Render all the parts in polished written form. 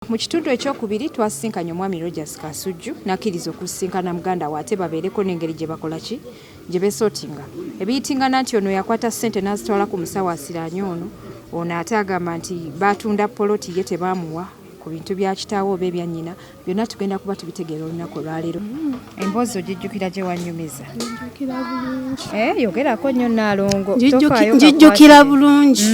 Mu kitundu ekyokubiri twasinkanye omwami Rogers Kasujju n'akkiriza okusinkana Mugandawe ate babeereko n'engeri gye bakola ki gye beesootinga. Ebiyitingana nti ono yakwata ssente n'azitwala ku musawo asiraanye ono ate agamba nti baatunda poloti ye tebaamuwa ku bintu bya kitaawo oba ebya nnyina byonna tugenda kuba tubitegeera olunaku olwaleero. Emboozi ogijjukira gye wanyumiza? Njijjukira bulungi. Yogerako nnyo Naalongo. Njijjukira bulungi.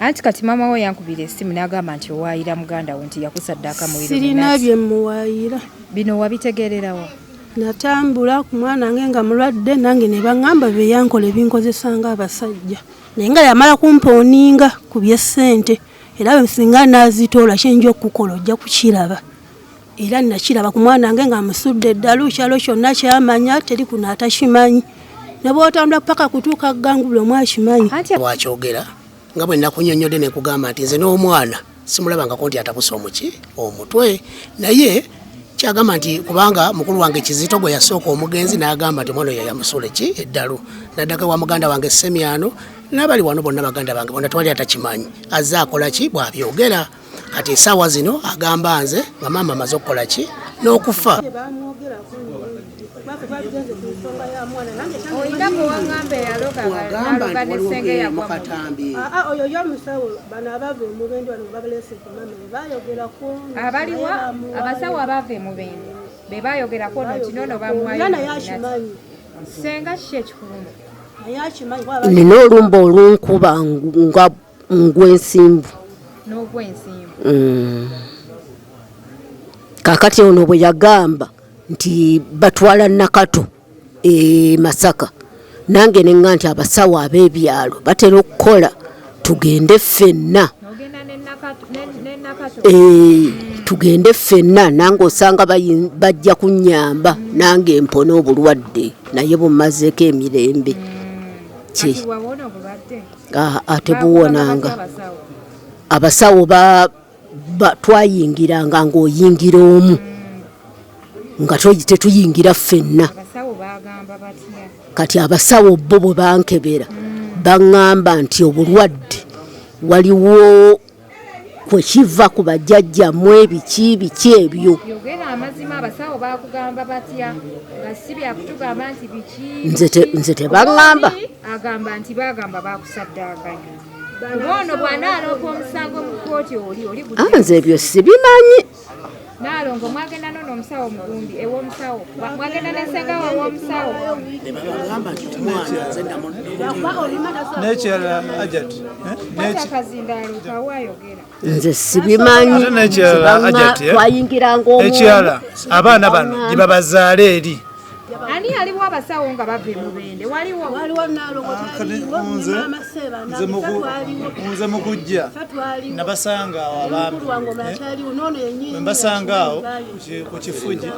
Anti kati maama we yankubira essimu n'agamba nti owaayira Mugandawe nti yakusaddaaka mu Illuminati. Sirina bye muwaayira. Bino wabitegeererawa? Natambula ku mwana wange nga mulwadde nange ne baŋŋamba bye yankola ebinkozesa ng'abasajja. Naye nga yamala kumpooninga ku by'essente. Era singa n'azitoola kyenja okukola ojja kukiraba. Era nakiraba ku mwana wange nga musudde eddala ekyalo kyonna kyamanya teri kuno atakimanyi. Ne bw'otambula paka kutuuka Ggangu buli omu akimanyi. Bwakyogera nga bwe nakunnyonnyodde ne kugamba nti nze n'omwana simulabangako nti atabuse omutwe naye kyagamba nti kubanga mukulu wange Kizito gwe yasooka omugenzi n'agamba nti omwana oyo yamusula eddalu naddaka wa muganda wange Semyano n'abali wano bonna baganda bange bonna twali atakimanyi azze akola ki bw'abyogera kati essaawa zino agamba nze nga maama amaze okukola ki n'okufa. Abasawo abava e Mubende be baayogerako nti nono bamuwayo senga ki ekikuluma nina olumba olunkuba nga ngw'ensimbu n'ogw'ensimbu. Kaakati ono bwe yagamba nti batwala Nakato Masaka nange nenga nti abasawo ab'ebyalo batera okukola tugende ffenna tugende ffenna nange osanga bajja kunnyamba nange mpona obulwadde naye bumazeeko emirembe ate buwonanga. Abasawo twayingiranga ng'oyingira omu nga tetuyingira ffenna. Kati abasawo bo bwe bankebera baŋŋamba nti obulwadde waliwo kwe kiva ku bajjajjammwe biki ebyo. Nze tebaŋŋamba. Nze ebyo sibimanyi. Naalongo mwagenda nono omusawo Mugumbi ew'omusawo mwagenda n'ensenga w'omusawo n'ekirala Ajat akazindaalo kawayogera nze sibimanyi. Twayingiranga ekirala abaana bano gye babazaala eri ani aliwo abasawo nga bava e Mubende waliwo nze mukujja nabasanga awo abaami mbasanga awo ku kifugi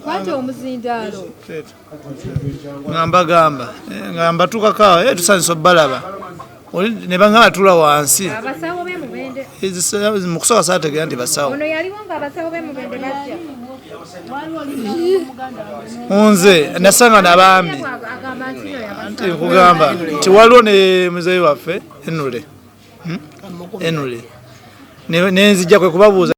kwate omuzindaalo nga mbatukako awo tusanyusa obbalaba ne banga batula wansi abasawo b'e Mubende mu kusooka saategeera nti basawo ono yaliwo ng'abasawo b'e Mubende bajja nze nasanga n'abaami nti nkugamba nti waliwo ne muzeeyi waffe Enule nenzijja kwe kubabuuza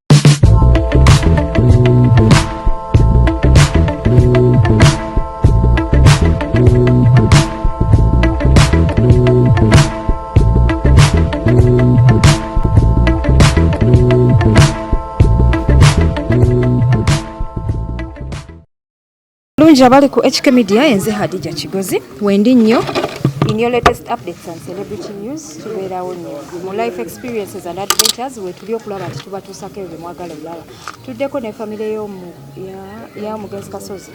bulungi abali ku HK Media enze Hadija Kigozi wendi nnyo in your latest updates and celebrity news tubeerawo nnyo mu life experiences and adventures we tuli okulaba nti tubatuusako ebyo mwagala olaba tuddeko ne famire ya Mugenzi Kasozi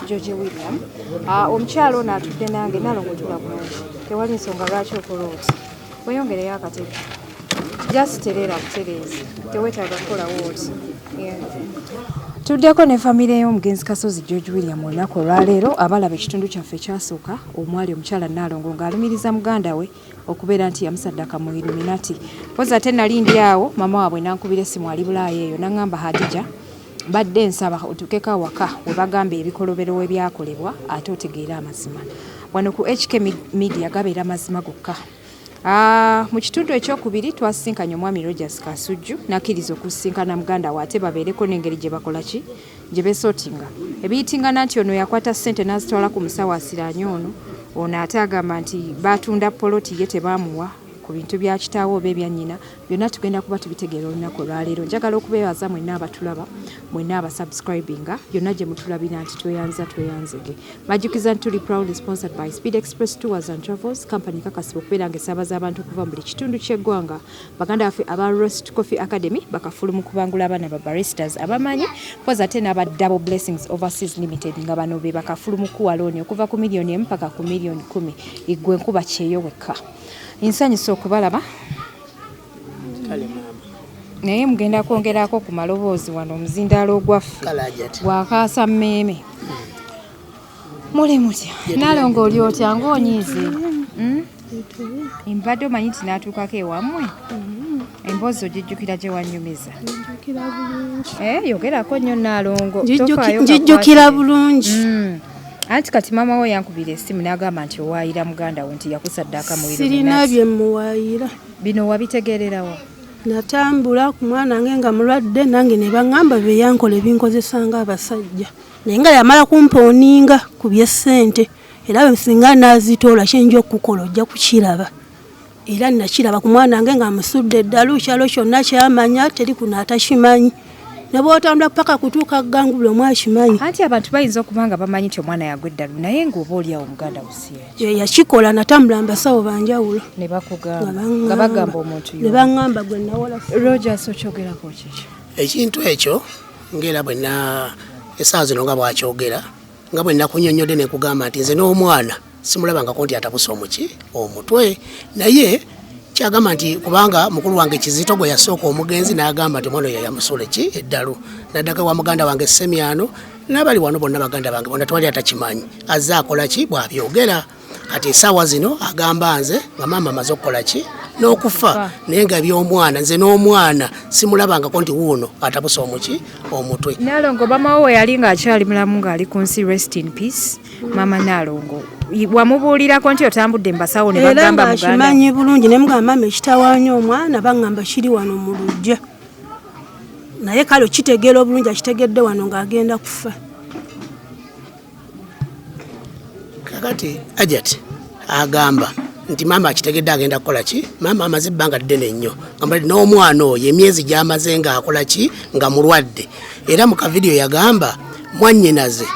George William omukyalo ono atudde nange Naalongo tula bulungi tewali nsonga lwaki okola oti weyongereyo akatebe just terera butereezi tewetaaga kukolawo oti tuddeko ne famire y'omugenzi Kasozi George William olunaku olwaleero abalaba ekitundu kyaffe ekyasooka omwali omukyala Naalongo ng'alumiriza Mugandawe okubeera nti yamusaddaaka mu Illuminati. Poza ate nali ndi awo maama waabwe nankubira essimu ali Bulaaya eyo n'aŋŋamba Hadija badde nsaba otukeko awaka we bagamba ebikolobero we byakolebwa ate otegeera amazima. Wano ku HK Media gabeera mazima gokka. Mu kitundu ekyokubiri twasisinkanye omwami Rogers Kasujju n'akkiriza okusisinkana Mugandawe ate babeereko n'engeri gye bakola ki gye beesootinga ebiyitingana nti ono yakwata ssente n'azitwala ku musawo asiraanye ono ate agamba nti baatunda poloti ye tebaamuwa ku bintu bya kitaawo oba ebya nnyina byonna tugenda kuba tubitegeera olunaku olwaleero njagala okubeebaza mwenna abatulaba mwenna abasubscribinga byonna gye mutulabira nti tweyanzege majjukiza nti tuli proudly sponsored by Speed Express Tours and Travels company kakasiba okubeera nga esaabaza abantu okuva mu buli kitundu ky'eggwanga baganda baffe aba Roast Coffee Academy bakafulu mu kubangula abaana ba baristas abamanyi poza ate n'aba Double Blessings Overseas Limited nga bano be bakafulu mu kuwa looni okuva ku miliyoni emu paka ku miliyoni 10 igwe nkuba kyeyo wekka nsanyusa okubalaba naye mugenda kwongerako ku maloboozi wano omuzindaalo ogwaffe gwakaasa mmeeme muli mutya nalongo oli otya ng'onyiize mbadde omanyi nti n'atuukako ewammwe emboozi ogijjukira gye wanyumiza yogerako nnyo nalongo njijjukira bulungi anti kati maama we yankubira essimu n'agamba nti owaayira Mugandawe nti yakusaddaaka mu sirina bye muwaayira bino wabitegeererawa natambula ku mwana wange nga mulwadde nange ne baŋŋamba bye yankola ebinkozesa ng'abasajja naye nga yamala kumpooninga ku by'essente era bwe singa naazitoola kyenja okukola ojja kukiraba era nakiraba ku mwana wange nga musudde eddalu kyalo kyonna kyamanya teri kuno atakimanyi ne bw'otambula paka kutuuka gangubula omwakimanyi anti abantu bayinza okuba nga bamanyi nti omwana yagwa eddalu naye ng'oba oliawo Mugandawe si yakikola natambula mbasawo banjawulo ne bakugamba nga bagamba omuntu ne baŋŋamba gwe nawola Rogers okyogerako kiki ekintu ekyo ng'era bwenna essaawa zino nga bwakyogera nga bwenna kunnyonnyodde ne kugamba nti nze n'omwana simulabangako nti atabuse omutwe naye kyagamba nti kubanga mukulu wange Kizito gwe yasooka omugenzi n'agamba nti omwana oyo yamusula eddalu naddaka wa muganda wange Semyano n'abali wano bonna baganda bange bonna twali atakimanyi azze akola ki bw'abyogera kati essaawa zino agamba nze nga maama amaze okukola ki n'okufa naye nga by'omwana nze n'omwana simulabangako nti wuuno atabuse omutwe Nalongo bamawo we yali ng'akyali mulamu ng'ali ku nsi rest in peace maama Nalongo wamubuulirako nti otambudde mbasawo ne bagamba Muganda akimanyi bulungi ne mugamba maama ekitawaanya omwana baŋŋamba kiri wano mu luggya naye kale okitegeera obulungi akitegedde wano ng'agenda kufa kakati ajati agamba nti maama akitegedde agenda kukola ki maama amaze ebbanga ddene nnyo gamba n'omwana oyo emyezi gy'amaze ng'akola ki nga mulwadde era mu kavidiyo yagamba mwannyinaze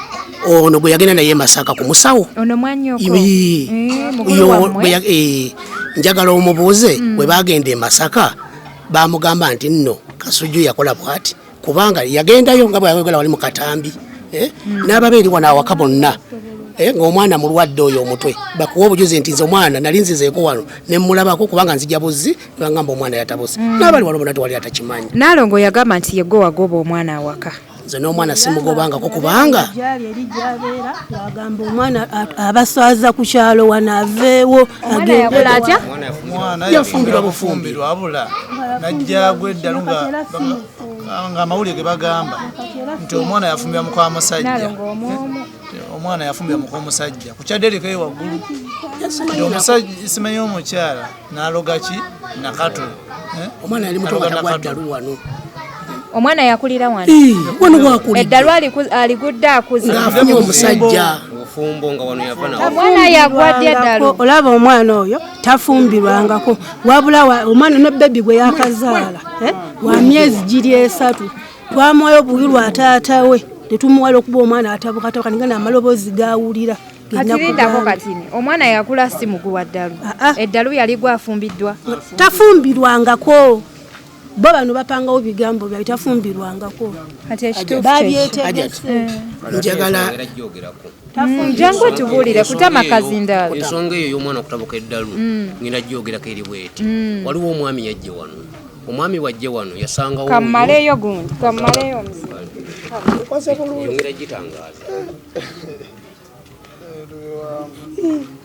ono gwe yagenda naye Masaka ku musawo ono mwanyoko njagala omubuuze bwe bagenda e Masaka bamugamba nti nno Kasujju yakola bwati kubanga yagendayo nga bwayogera wali mu katambi n'ababeeri wano awaka bonna ng'omwana mulwadde oyo omutwe bakuwa obujuzi nti nze omwana nali nzizeeko wano ne mmulabako kubanga nzija buzzi bangamba omwana yatabuse n'abali wano bonna tewali atakimanyi Nalongo yagamba nti yegwe wagoba omwana awaka nze n'omwana simugobangako kubanga agamba omwana abaswaza ku kyalo wano aveewo yafumbirwa bufumbirwa abula najja gweddalu nga amawulire ge bagamba nti omwana yafumbirwa mu kwa musajja omwana yafumbirwa mu kwa musajja ku kyadderekeyo waggulu omusajja simanyi omukyala n'aloga ki nakato omwana yali muto atagwaddalu wano omwana yakulira wano wano wakulira eddalu aligudde akuze ng'afunye omusajja ofumbo nga wano yavana omwana yagwadde eddalu olaba omwana oyo tafumbirwangako wabula omwana ne bebi gwe yakazaala wa myezi giri 3 twamuwayo obuyirwa ataatawe tetumuwala okuba omwana atabukatabuka ninga n'amaloboozi gawulira katirindako katini omwana yakula si mugu wa ddalu eddalu yali gwafumbiddwa tafumbirwangako bo bano bapangawo bigambo bya bitafumbirwangako kati ekituufu babyetegese njagala jangu tubuulire kutama kazindaalo ensonga eyo y'omwana okutabuka eddalu ngenda gyogerako eri bweti waliwo omwami yajje wano omwami wajje wano yasangawo kammaleeyo gundi kammaleeyo omuzibu yongera gitangaaza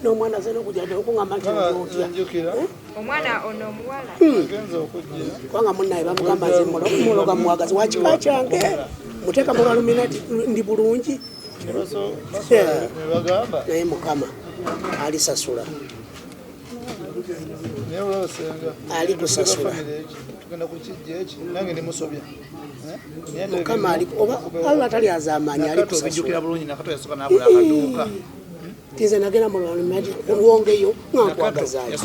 n'omwana ze n'okujja okungamba nti otya omwana ono omuwala kubanga munnaye bamugamba nze muloga muwagazi wakika kyange muteeka mu Alumiriza ndi bulungi naye Mukama alisasula ali kusasula mukama ali oba atali azamanyi ali kusasula tize nagenda mu Olwongeyo ngankwagazayo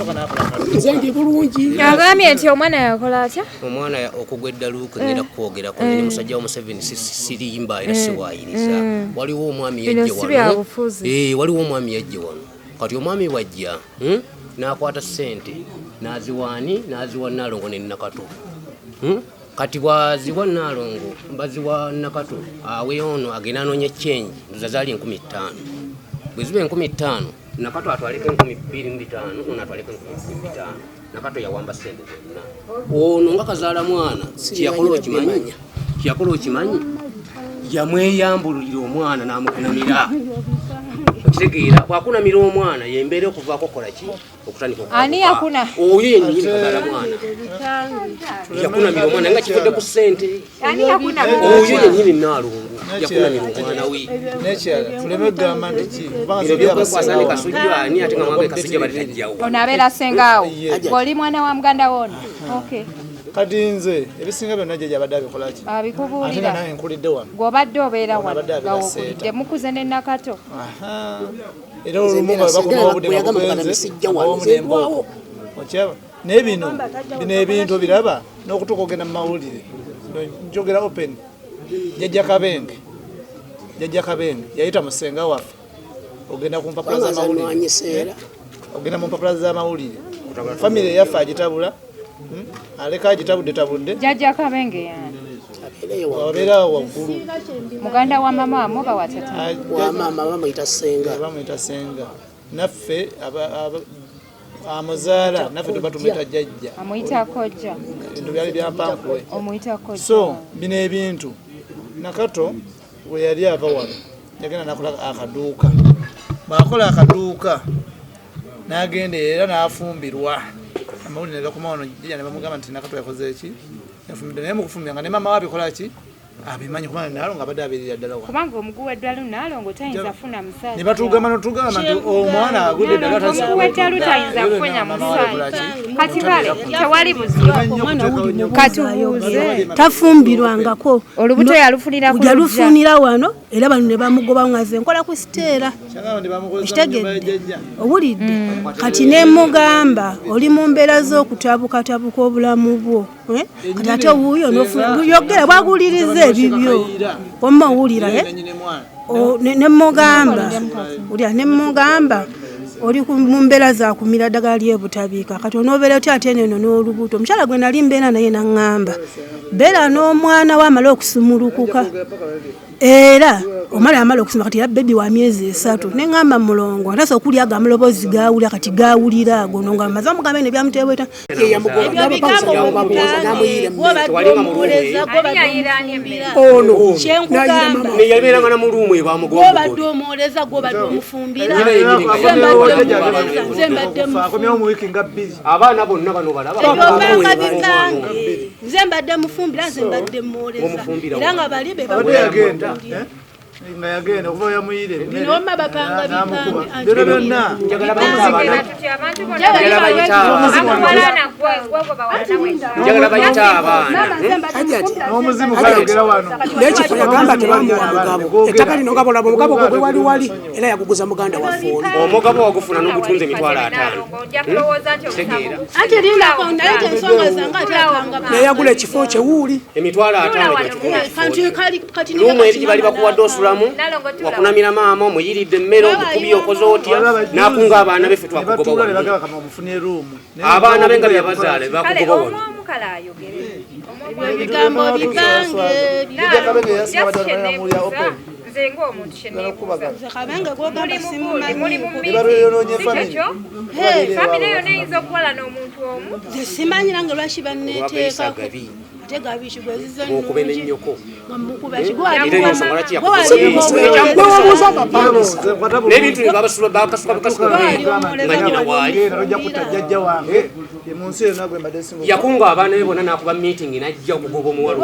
nze ndi bulungi. Agambye nti omwana yakola atya? Omwana okugwa eddaluuka ngenda kwogera ku ne musajja wa Museveni sirimba era siwaayiriza. Waliwo omwami yajja wano. Waliwo omwami yajja wano. Kati omwami wajja n'akwata ssente n'aziwaani n'aziwa Nalongo ne Nakato. Kati bwaziwa Nalongo baziwa Nakato awe ono agenda anoonya change zazaali 15,000. Bwe ziba 15,000 Nakato atwaleko 2,500 ono atwaleko 2,500. Nakato yawamba ssente zonna. Ono nga kazaala mwana kiyakola okimanyi yamweyambululira omwana n'amukunamira. Okitegeera bwakunamira omwana yembeera okuvaako kola ki okutandika ani yakuna oyo yennyini kazaala mwana yakunamira omwana nga kifudde ku ssente ani yakuna oyo yennyini Nalongo yakunamira omwana we tuleme gamba nti byokwasane kasujja ani ate nga mwange kasujja balitajjawo ono abeera sengaawo oli mwana wa Mugandawe ono. Okay. Kati nze ebisinga byonna gye gyabadde abikola ki abikubuulira naye nkulidde wano gw'obadde obeera wano gawokulidde mukuze ne Nakato. era olumu nga bakumaobudenze okyaba naye bino ebintu obiraba n'okutuuka ogenda mu mawulire njogera open. Jjajja Kabenge yayita mu ssenga waffe ogenda ku mpapula z'amawulire famire yaffe agitabula aleka agitabudde Jjajja Kabenge yani wabeera waggulu muganda wa mama amuba watata wa mama bamuyita senga naffe amuzaala naffe tuba tumuyita jjajja amuyita kojja ebintu byali byampankuwe omuyita kojja. So bino ebintu Nakato we yali ava wano yagenda nakola akaduuka bw'akola akaduuka n'agenda era n'afumbirwa amawulire ne bakoma wano jjajja ne bamugamba nti Nakato yakoze ki yafumbidde naye mu kufumbira nga ne maama we abikola ki abimanyi kubanga Nalongo abadde abeerera ddala wano kubanga omuguwa eddalu Nalongo tayinza funa musaala ne batugamba notugamba nti omwana agudde eddala omuguwa eddalu tayinza kufunya musaala kati bale tewali buzibu katubuuze tafumbirwangako olubuto yalufunira wano era bano ne bamugoba ngaze nkola ku siteera kitegedde owulidde kati ne mugamba oli mu mbeera z'okutabuka obulamu bwo kati ate wuuyo yogera bwaguliriza ebibyo wamma owulira nemugamba oli mu mbeera zakumira ddagala lyebutabiika kati onoobeera otya ate neno n'olubuto omukyala gwe nali mbeera naye naŋŋamba beera n'omwana we amala okusumulukuka era omala amala okusoma kati era bebi wa myezi 3 neŋŋamba mulongo atasa okuli aga amaloboozi gaawulira kati gaawulira ago nonga maze omugambe ne byamutebweta neyabeeranga na mulumu ebamugobadde omwoleza gwobadde omufumbira abaana bonna bano balaba nze mbadde mufumbira nze mbadde mwoleza era nga bali nga yagenda okuva yamuyire binoma bapanga byonna njagala bayita abaana n'omuzimu kayogera wano nekifo yagamba tebamuwa mugabo ettaka lino nga bolaba omugabo gwe wali era yaguguza muganda waffe oli omugabo wagufuna n'ogutunze emitwalo 5 tegeera ate lindako naye ensonga zange atakanga neyagula ekifo kye wuuli emitwalo 5 lumu eri gye bali bakuwadde osulamu wakunamira maama omuyiridde emmere omukubi okoze otya nakunga abaana beffe twakugoba wano abaana be nga byabazaala bakugoba wano ebigambo bipange kabenga gwogamba simanyira nga lwaki banneteekako ate gabishi okuba n'ennyoko n'ebintu bakasuka nga nyina waali yakunga abaana be bonna n'akuba miitingi n'ajja okugoba omuwala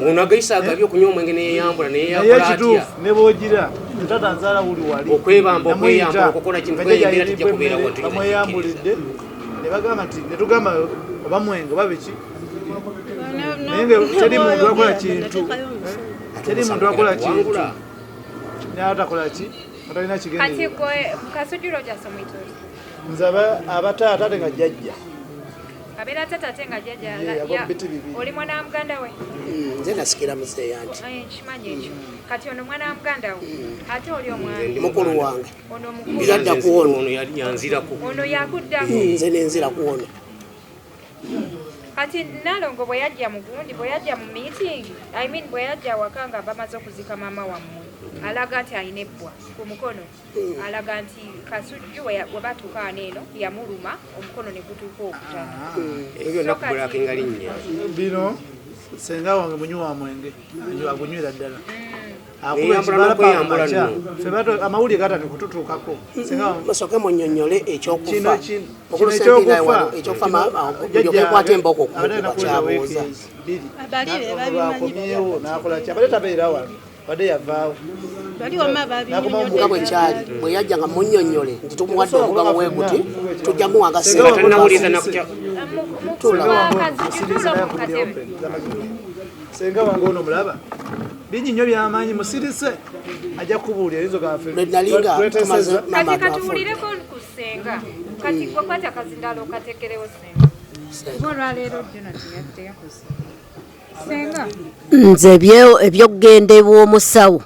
ono agayisa agabye okunywa omwenge neyeyambula neyeyakola atya neboogira tata nzala uli wali okwebamba okweyamba okukola kintu kweyambira tujja kubeera watu bamweyambulidde ne bagamba nti ne tugamba oba mwengo oba biki naye nga teri muntu akola kintu teri muntu akola kintu naye atakola ki atalina kigendeerwa nze abataata ate nga jjajja abeera tata ate nga jjajja oli mwana wa Mugandawe nze nasikira muzeeya nti nkimanyi ekyo kati ono mwana wa Mugandawe ate oli omwami mukulu wange ono mukulu yadda kuwono ono yanzirako ono yakuddamu nze nenzira kuwono kati Nalongo bwe yajja mu gundi bwe yajja mu meeting bwe yajja waka nga bamaze okuzika maama wammwe alaga nti alina ebbwa ku mukono alaga nti Kasujju we batuuka wano eno yamuluma omukono ne gutuuka okutana ebyo nakubulakinga linnya bino senga wange munywa mwenge agunywera ddala amawulire gatani kututuukako musoke munyonyole ekyokufa ekyokufaokwata emboko kukyabuuza bakomyewo nakolaki abadde tabeera wano badde yavaawo nga bwekyali bwe yajja nga munyonyole nti tumuwadde omugabo weguti tujja muwagasera senga wange ono mulaba binyinyo byamaanyi musirise ajja kubuulira ezo kati katuwulireko ku senga kati gwe kwata kazindalo okatekerewo senga olwaleero jona teyakoze senga nze ebyokugendebwa omusawo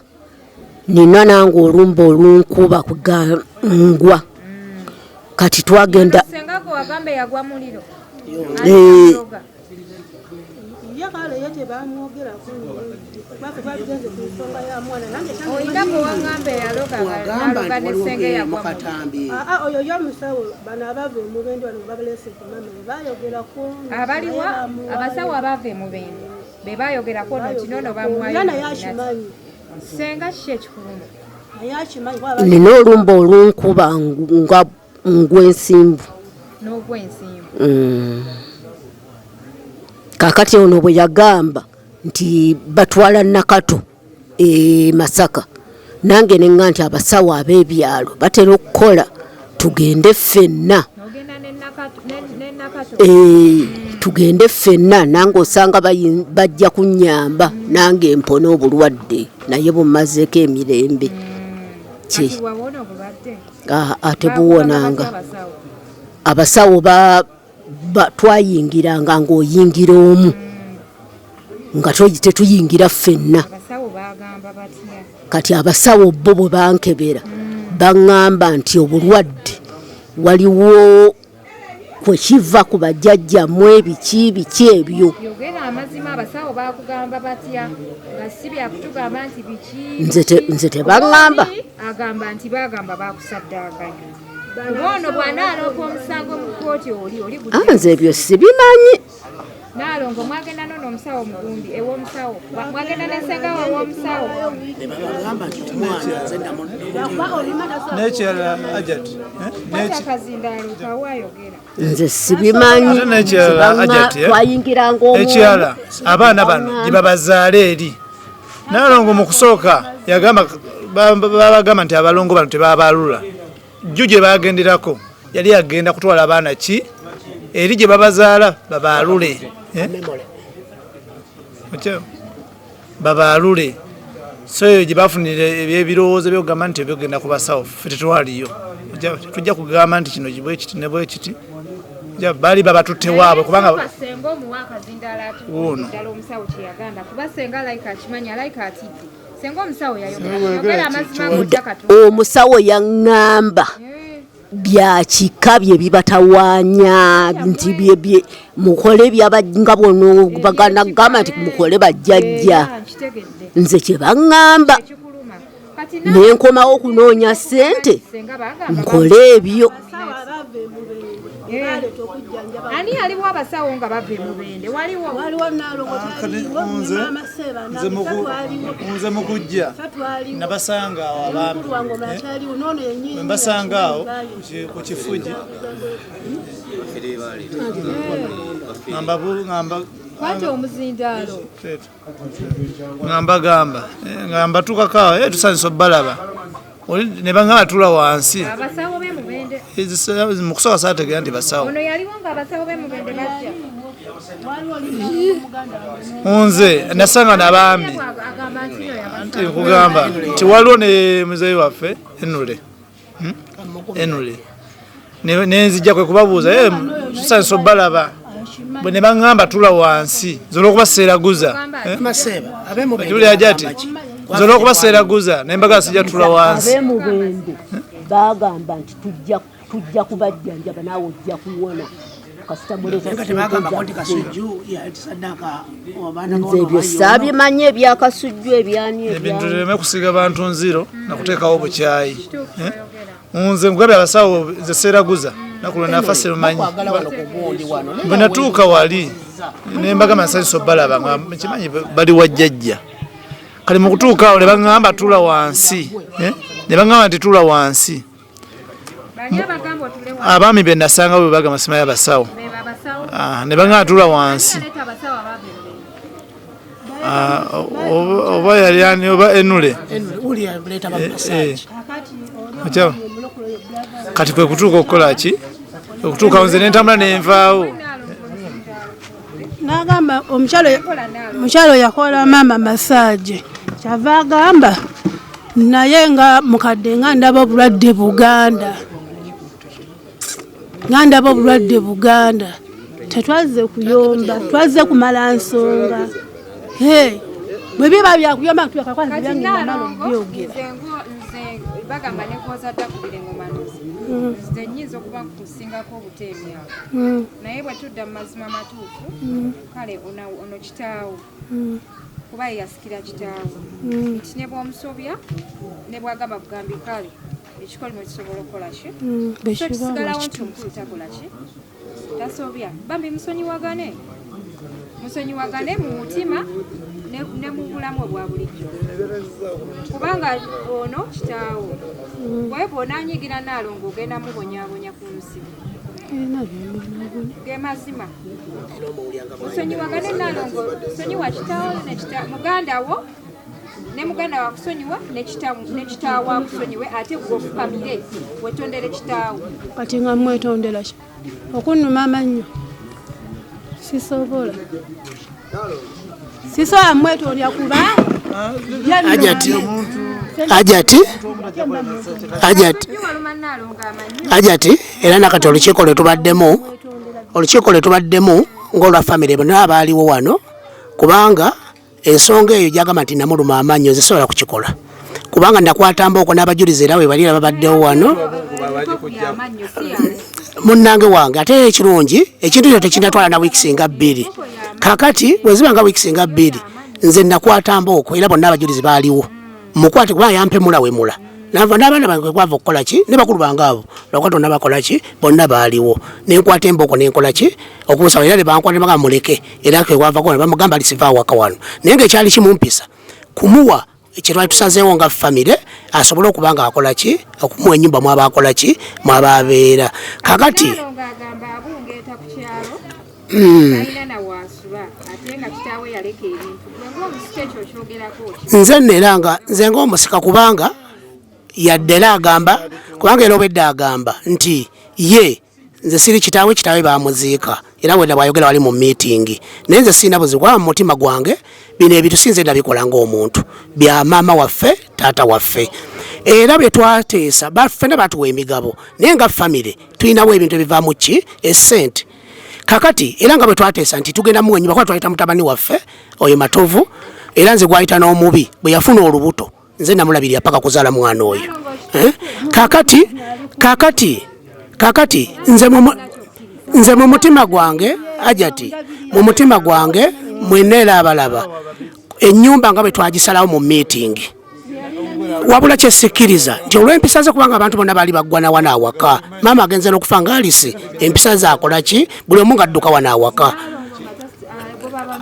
nina nange olumba olunkuba kugangwa kati twagenda senga ko wagambe yagwa muliro abasawo abava emubende be bayogerako notinono senga kiki ekikuluma nina olumba olunkuba ngwensimbu n'ogwensimbu kakati ono bwe yagamba nti batwala Nakato Masaka nange nenga nti abasawo ab'ebyalo batera okukola tugende ffenna tugende ffenna nange osanga bajja kunnyamba nange mpona obulwadde naye bumazeeko emirembe ate buwonanga abasawo twayingiranga ng'oyingira omu nga tetuyingira ffenna kati abasawo bo bwe bankebera baŋŋamba nti obulwadde waliwo kwe kiva ku bajjajjammwe biki ebyo nze tebaŋŋamba nze ebyo sibimanyi Nalongo mwagenda nono omusawo mugundi ew'omusawo mwagenda n'ensenga w'omusawo nekyala ajat kazindaalo kawayogera nze sibimanyi twayingiranga ekyala abaana bano gye babazaala eri Nalongo mu kusooka yagamba babagamba nti abalongo bano tebabalula jjo gye bagenderako yali agenda kutwala abaana ki eri gye babazaala babaalule babaalule so eyo gye bafunira ebyebirowoozo byokugamba nti ebyogenda ku basawo ffe tetwaliyo tujja kugamba nti kino bwe kiti ne bwe kiti baali babatutte waabwe kubanga Wuuno omusawo yaŋŋamba byakika bye bibatawaanya nti mukole nga bono baganda kugamba nti mukole bajjajja nze kye baŋŋamba nenkomawo okunoonya ssente nkole ebyo ani aliwo abasawo nga bava emubende nze mukujja nabasanga awo abaami mbasanga awo ku kifugi ngamba gamba tukakoawo tusanisa obalaba ne bangamba tula wansi abasawo b'emubende mu kusooka saategeera nti basawo ono yaliwo ng'abasawo b'emubende bajja nze nasanga n'abaami agamba nti yo nti nkugamba nti waliwo ne muzeeyi waffe enule nenzijja kwe kubabuuza tusanisa obalaba bwe ne baŋŋamba tula wansi nze olw'okuba seeraguza tuli ajati nze olw'okuba seeraguza naye mbagala sijja tula wansi ab'emubende bagamba nti tujja kubajjanjaba naawe ojja kuwona nze ebyo saabimanye ebyakasujju ebyani ebintu bireme kusiga bantu nziro nakuteekawo bukyayi nze nkugambye abasawo nze seeraguza nakulo nafa serumanyi bwe natuuka wali ne mbagamba nsanyusa obalaba nga kimanyi bali wajjajja kale mu kutuuka awo ne baŋŋamba tula wansi ne baŋŋamba nti tula wansi abaami be nasanga bwe bagamba simayi abasawo ne baŋŋamba tula wansi oba yali ani oba enule kati kwe kutuuka okukola ki okutuuka nze nentambula nenvaawo n'agamba omukyalo yakola maama masaje kyava agamba naye nga mukadde nga ndaba obulwadde Buganda tetwazze kuyomba twazze kumala nsonga bwe biba byakuyomba tubyakakwanzibyangenamalo byogera bagamba nekoza dda kubira engomanuzi nze nnyinza okuba nkusingako obuteemya naye bwe tudda mu mazima matuufu kale ono kitaawo kuba yeyasikira kitaawo nti ne bw'omusobya ne bwagamba kugambi kale ekikolimo kisobola okukola ki so kisigalawo nti omukulu takola ki tasobya bambi musonyiwagane mu mutima ne mu bulamu bwa bulijjo kubanga ono kitaawo bwe bw'onanyigira Naalongo ogenda mubonyaabonya ku nsi ge mazima musonyiwagane Naalongo sonyiwa kitaawo mugandawo ne muganda wakusonyiwa ne kitaawo akusonyiwe ate gwofukamire wetondere kitaawo kati nga mwetondera ki okunnuma amannyo sisobola mwetondera kuba ajati era nakati olukiiko lwe tubaddemu ng'olwa famire bonna abaaliwo wano kubanga ensonga eyo gyagamba nti namuluma amannyo zisobola kukikola kubanga nakwatamba okwo n'abajulizi era we bali babaddewo wano munnange wange ate ekirungi ekintu kyo tekinatwala na wiikisi nga 2 kakati bwe ziba nga wiikisi nga 2 nze nakwatamba okwo era bonna abajulizi baaliwo mukwate kuba yampemula wemula n'abaana bange kwava okukola ki ne bakulu bange abo lwakwata bonna bakola ki bonna baaliwo nenkwata emboko nenkola ki okubuusa era ne bankwata ne bagamba muleke era kwevavako ne bamugamba alisiva awaka wano naye ng'ekyali kimumpisa kumuwa ekitwali tusazeewo nga famire asobole okuba nga akola ki okumuwa ennyumba mwaba akola ki mwaba abeera kakati nze neeranga nze ng'omusika kubanga yadde era agamba kubanga era obedde agamba nti ye nze siri kitaawe bamuziika era wenda bwayogera wali mu miitingi naye nze sirina buzibu kubanga mu mutima gwange bino ebintu sinze nabikola ng'omuntu bya maama waffe taata waffe era bye twateesa baffena batuwa emigabo naye nga famire tulinawo ebintu ebivaamu ki essente kakati era nga bwe twateesa nti tugenda muwe ennyumba kuba twayita mutabani waffe oyo Matovu era nze gwayita n'omubi bwe yafuna olubuto nze namulabirira paka kuzaala mwana oyo kakati nze mu mutima gwange ajati mu mutima gwange mweneera abalaba ennyumba nga bwe twagisalawo mu miitingi wabula kyesikkiriza nti olw'empisa ze kubanga abantu bonna baali baggwa nawa n'awaka maama agenze n'okufa nga alise empisa ze akola ki buli omu ng'adduka wa n'awaka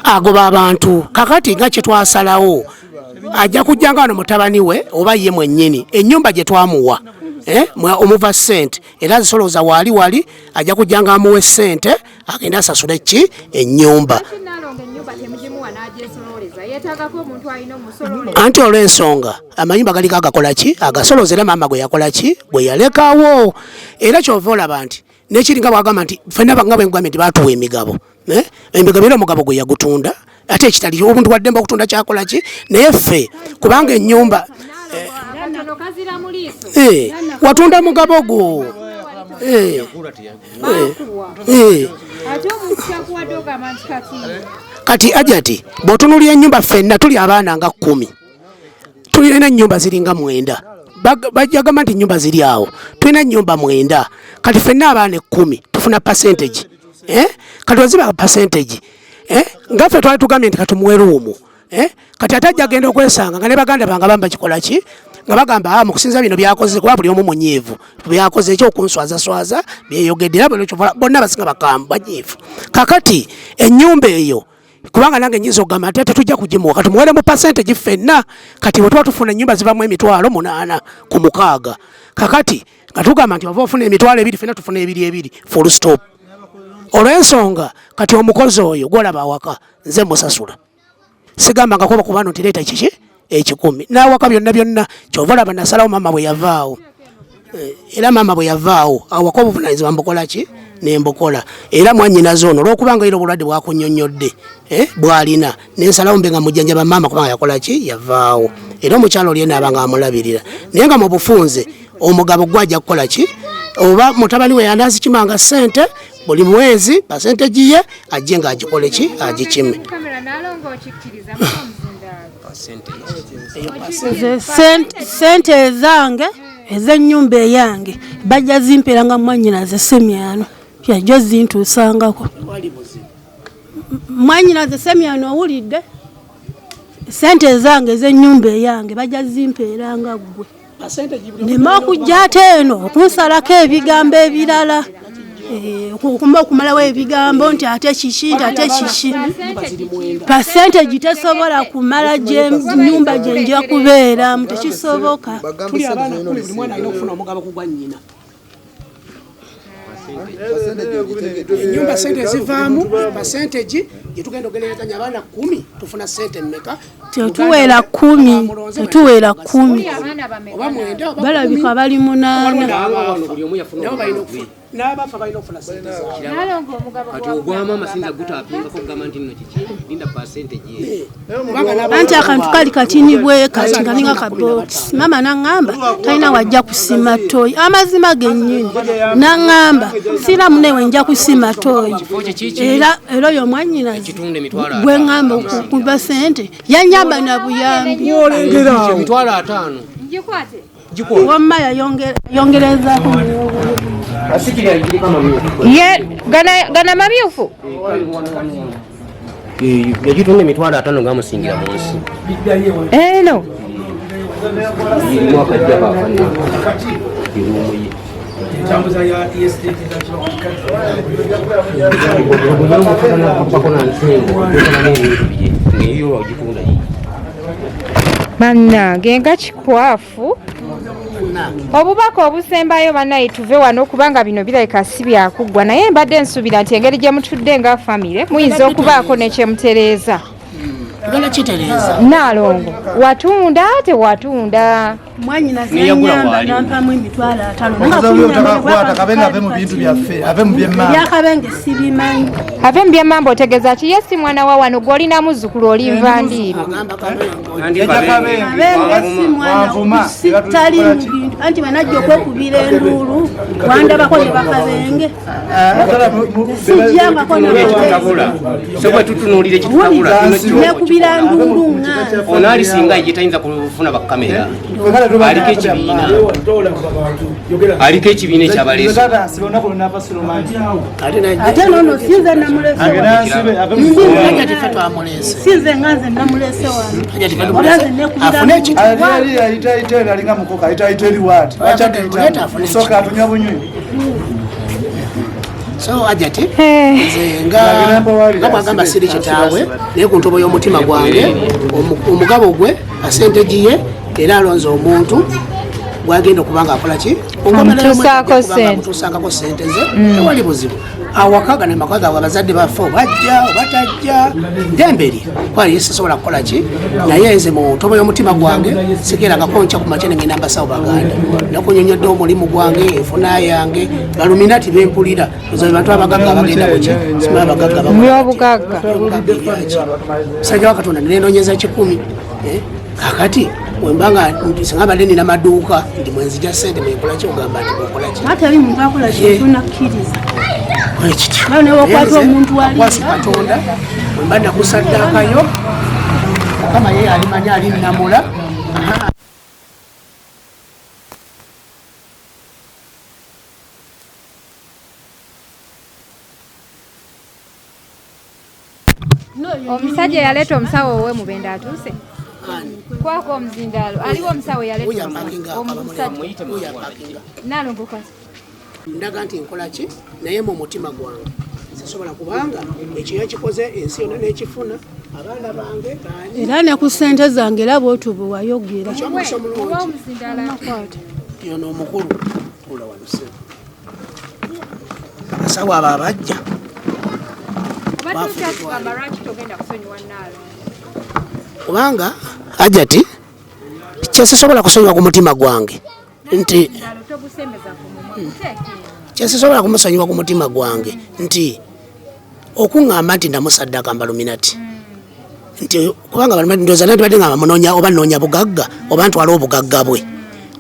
agoba abantu kakati nga kye twasalawo ajja kujjanga wano mutabani we oba ye mwennyini ennyumba gye twamuwa omuva ssente era zisolooza wali ajja kujjanga amuwe ssente agenda asasule ki ennyumba anti olw'ensonga amayumba galiko agakola ki agasolooza era maama gwe yakola ki gwe yalekawo era kyova olaba nti nekiringa bwagamba nti fenna nga bwengambye nti baatuwa emigabo emigabo era omugabo gwe yagutunda ate ekitali obuntu waddemba okutunda kyakola ki naye ffe kubanga ennyumba watunda mugabo gwo kati ajati bw'otunuulira ennyumba ffenna tuli abaana nga 10 tulina ennyumba ziringa 9 bajagamba nti ennyumba ziri awo tulina ennyumba 9 kati ffenna abaana 10 tufuna percentage kati waziba percentage nga ffe twali tugambye nti katumuwe ruumu kati ate ajja agenda okwesanga nga ne baganda bange bamba kikola ki nga bagamba mu kusinza bino byakoze kuba buli omu munyiivu byakoze ekyokunswazaswaza byeyogedde era bonna basinga bakambwe banyiivu kakati ennyumba eyo kubanga nange nyinza okugamba ate tetujja kugimuwa kati muwere mu percentage ffenna kati bwe tuba tufuna ennyumba zivamu 8 ku 6 kakati nga tugamba nti ova ofuna 2 ffenna tufuna 2 full stop olw'ensonga kati omukozi oyo gwolaba awaka nze musasula sigamba nga kuba kubano nti leeta kiki 10 n'awaka byonna kyova olaba nasalawo maama bwe yavaawo era maama bwe yavaawo awaka obuvunaanyizibwa mbukola ki nembukola era mwannyinaze ono olw'okubanga era obulwadde bwakunnyonnyodde bw'alina nensalawo mbe nga mujjanjaba maama kubanga yakola ki yavaawo era omukyalo oli ena abanga amulabirira naye nga mu bufunze omugabo gwajja kukola ki oba mutabani we yanazikimanga ssente buli mwezi percentage ye ajje nga agikole ki agikime sente ezange ez'ennyumba eyange bajja zimpeeranga mwannyinaze semyano yajjo zintuusangako mwannyinaze semyano owulidde sente ezange ez'ennyumba eyange bajja zimpeeranga ggwe nema okujja ate eno okunsalako ebigambo ebirala okumalawo ebigambo nti ate kiki nti ate kiki percentage tesobola kumala nyumba gye nja kubeeramu tekisoboka tuli abaana 10 buli mwana alina okufuna omugabo ku gwa nnyina ennyumba sente zivaamu percentage gyetugenda ogererezanya abaana 10 tufuna sente mmeka tetuweera 10 tetuweera 10 oba 9 balabika bali 8 n'abafa balina okufuna sente kati ogwama amasinza gutaapingako kugamba nti nno kiki linda percentage anti akantu kali katinibwe kati kalinga ka box mama naŋŋamba talina wajja kusima toyi amazima gennyini naŋŋamba sira munewe nja kusima toyi era oyo mwannyinaze gwe ŋŋamba okukuba sente yannyamba na buyambi emitwalo 5 wamma yayongerezaako gana mamyufu yagitunda emitwalo 5 ngamusingira mu nsi eno irimu akajja kakana irumuye bannange nga kikwafu obubaka obusembayo bannaye tuve wano kubanga bino birabika si byakuggwa naye mbadde nsuubira nti engeri gye mutudde nga famire muyinza okubaako nekyemutereeza naalongo watunda tewatunda mwannyinaze yannyamba nampamu emitwalo 5 byakabenga sibimanyi ave mu byemmamba otegeeza ki ye si mwana wa wano gw'olina muzzukulu olinva ndiiru tali mu bintu anti banajja okwekubira enduulu wandabako ne bakabenge sijjangako nekubira nduulu ŋŋanza ono alisinga ye tayinza kufuna bakamera aliko ekibiina ekyabaleesa ate nono sinze namulesinze nganze namulese so ajati nze nga bwagamba siri kitaawe naye ku ntobo y'omutima gwange omugabo gwe asente giye era alonze omuntu gwagenda okubanga akola ki mutuusangako sente ze tewali buzibu awakaga nemaka gaabwe abazadde baffe obajja obatajja ddemberi kwali yesobola kukola ki naye nze mu ntobo y'omutima gwange sigerangako nkya ku makya nengenda mbasawo baganda nakunyonyodde omulimu gwange enfuna yange baluminati bempulira ozabe bantu abagagga abagenda kuki simala abagagga musajja wa katonda nenonyeza 10 kakati wembanga singa badde nina maduuka ndi mwenzija sente menkola ki ogamba nti okola ki ate ali muntu akola kintu nakkiriza kwasi katonda wemba nakusaddaakayo mukama ye alimanya alinnamula omusajja yaleeta omusawo owe mubende atuuse kwako omuzindaalo aliwo omusawo yaleeta nalongokwasi ndaga nti nkola ki naye mu mutima gwange sisobola kubanga ekyo yakikoze ensi yonna n'ekifuna abaana bange era ne ku ssente zange era bw'otubu wayogera yono omukulu tula wanuse abasawo abo abajja kubanga ajati kyesisobola kusonyiwa ku mutima gwange nti kyesisobola kumusonyiwa ku mutima gwange nti okuŋŋamba nti ndamusaddaaka Alumiriza nti kubanga Alumiriza ndowooza nandibadde ngamba munoonya oba nnoonya bugagga oba ntwala obugagga bwe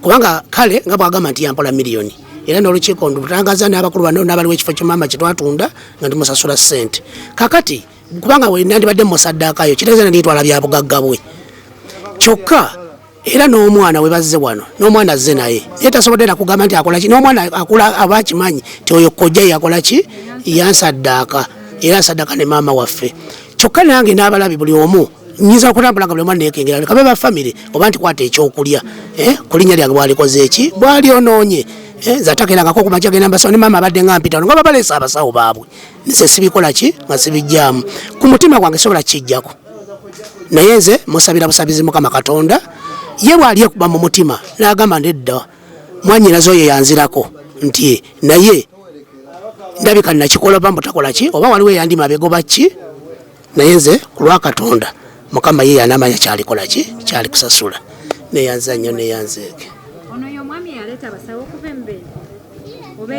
kubanga kale nga bwagamba nti yampola miliyoni era n'olukiiko ndutangaza n'abakulu bano n'abaliwo ekifo ky'omama kye twatunda nga ndimusasula ssente kakati kubanga we nandibadde musaddaakayo kitegeeza nandiyitwala bya bugagga bwe kyokka era n'omwana we bazze wano n'omwana azze naye ye tasobodde nakugamba nti akola ki n'omwana akula aba kimanyi ti oyo kkojja yakola ki yansaddaaka era nsaddaaka ne maama waffe kyokka nange n'abalabi buli omu nyinza okutambula nga buli omwana neekengera kabe ba famire oba nti kwata ekyokulya ku linnya lyange bwalikoze eki bwalyonoonye zatakerangako ku makya genda mbasawo ne maama abadde nga mpitano nga babaleesa abasawo baabwe nise sibikola ki nga sibijjaamu ku mutima gwange sobola kijjako naye nze musabira busabizi Mukama Katonda ye bwali ekuba mu mutima n'agamba nedda mwanyinazo oyo yanzirako nti naye ndabika nakikola oba mbutakola ki oba waliwo eyandima abegoba ki naye nze ku lwa Katonda Mukama ye yanamanya kyalikola ki kyali kusasula neyanza nnyo neyanzeeke ono y'omwami yaleeta abasawo okuva embeera oba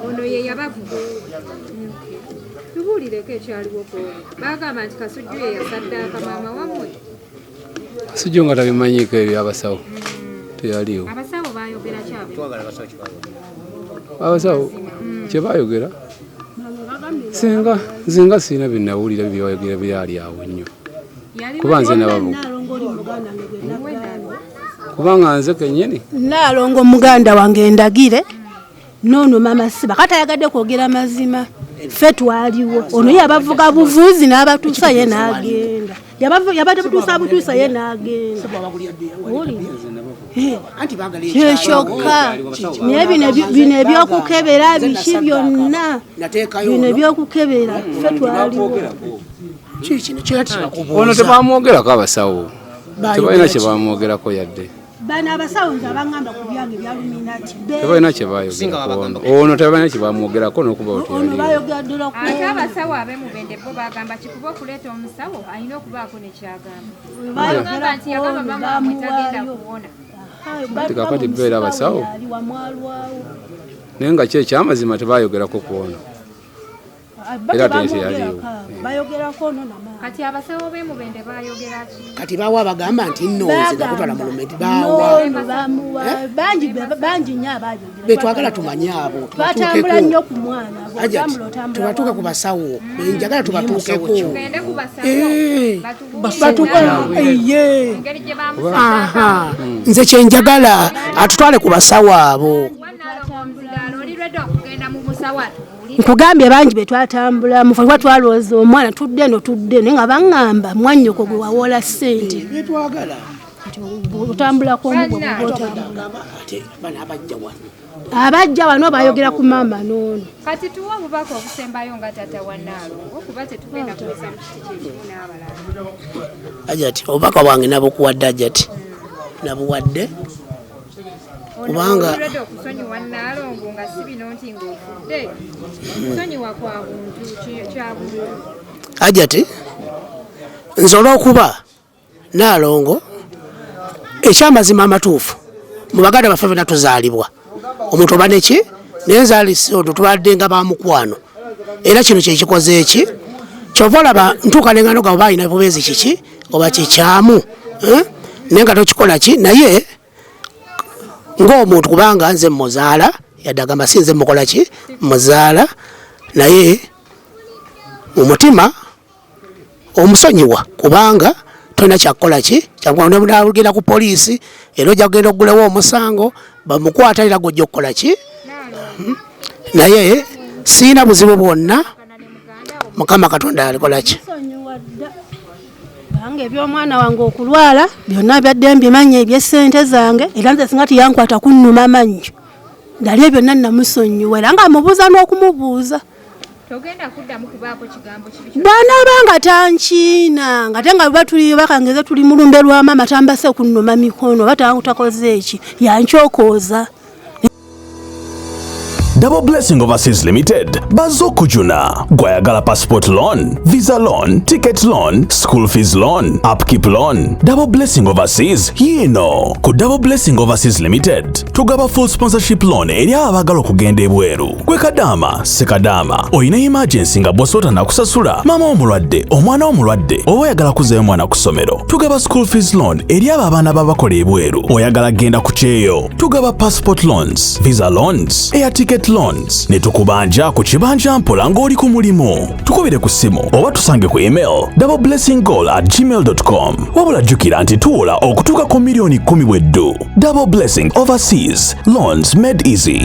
ono ye yabavuga tubuulireko ekyaliwo bagamba nti Kasujju ye yasaddaaka maama wammwe Kasujju nga tabimanyiiko ebyo abasawo teyaliwo abasawo bayogera kyabwe abasawo kyebayogera singa sirina byenawulira byewayogera byali awo nnyo kuba nze nabavuga kubanga nze kennyini naalongo muganda wange endagire noono mama siba kati ayagadde kwogera mazima ffe twaliwo ono ye abavuga buvuzi n'abatuusa ye n'agenda yabadde butuusa ye n'agenda kyokka naye bino ebyokukebera biki byonna bino ebyokukebera ffe twaliwo ono tebamwogerako abasawo tebalina kyebamwogerako yadde bano abasawo nze abangamba ku byange bya Illuminati tebalina kyebayogerako ono tebalina kyebamwogerako n'okuba ono bayogeddera ku ate abasawo ab'emubende bo bagamba kikuba okuleeta omusawo alina okubaako nekyagamba bagamba nti yagamba bamwe tagenda kuwona kakati beera abasawo naye nga ki ekyamazima tebayogerako kuwona era teyaliwo bayogerako no nama kati abasawo b'emubende bayogera ki kati bawa bagamba nti nnonzi nakutwala mu lumenti bangi nnyo abayogera betwagala tumanye abo batambula nnyo ku mwana tubatuuke ku basawo njagala tubatuukeko tugende ku basawo engeri gye bamusaa nze kyenjagala atutwale ku basawo abo oli lwedde okugenda mu musawo nkugambye bangi betwatambula mufa twalowooza omwana tudde no tudde naye nga baŋŋamba mwannyoko gwe wawola ssente betwagala otambulako abajja wano bayogera ku maama noono kati tuwa obubaka obusembayo nga tata wa Naalongo kuba tetugenda kuwesa mu kiti kyekimu n'abalala ajati obubaka bwange nabukuwadde ajati nabuwadde kubanga okusonyiwa Naalongo nga si bino nti ng'ofudde kusonyiwa kwa buntu kya buntu Hajati nze olw'okuba Naalongo ekyamazima amatuufu mu baganda baffe bena tuzaalibwa omuntu oba neki naye nzaalisi odo tubadde nga bamukwano era kino kyekikoze eki kyova olaba ntuuka nengano gabo balina bubeezi kiki oba kikyamu naye nga tokikola ki naye ng'omuntu kubanga nze muzaala yadde agamba si nze mukola ki muzaala naye mu mutima omusonyiwa kubanga tolina kyakukola ki kyagenda ku poliisi era ojja kugenda okugulawo omusango bamukwata era gojja okukola ki naye siina buzibu bwonna Mukama Katonda alikola ki bange eby'omwana wange okulwala byonna byadde mbimanya eby'essente zange era nze singa tiyankwata kunnuma mannyo ndali byonna namusonyiwa era nga mubuuza n'okumubuuza togenda kuddamu kubaako kigambo kibi bw'anaabanga tankiina nga te nga bwe tuli bakangeze tuli mu lumbe lwa maama tambase kunnuma mikono oba takoze eki yankyokooza. Double Blessing Overseas Limited bazokujuna gwayagala passport loan, visa loan, ticket loan, school fees loan, upkeep loan. Double Blessing Overseas yino ku Double Blessing Overseas Limited tugaba full sponsorship loan eri abagala okugenda ebweru gwe kadama sekadama oyina emergency nga bosota na kusasula mama omulwadde omwana omulwadde oba oyagala kuzayo mwana ku ssomero tugaba school fees loan eri abaana babakola ebweru oyagala genda ku kyeyo tugaba passport loans, visa loans, air ticket loans ne tukubanja ku kibanja mpola ng'oli ku mulimu tukubire ku ssimu oba tusange ku email doubleblessinggoal@gmail.com wabula jjukira nti tuwola okutuuka ku miliyoni 10 bweddu. Double Blessing Overseas Loans Made Easy.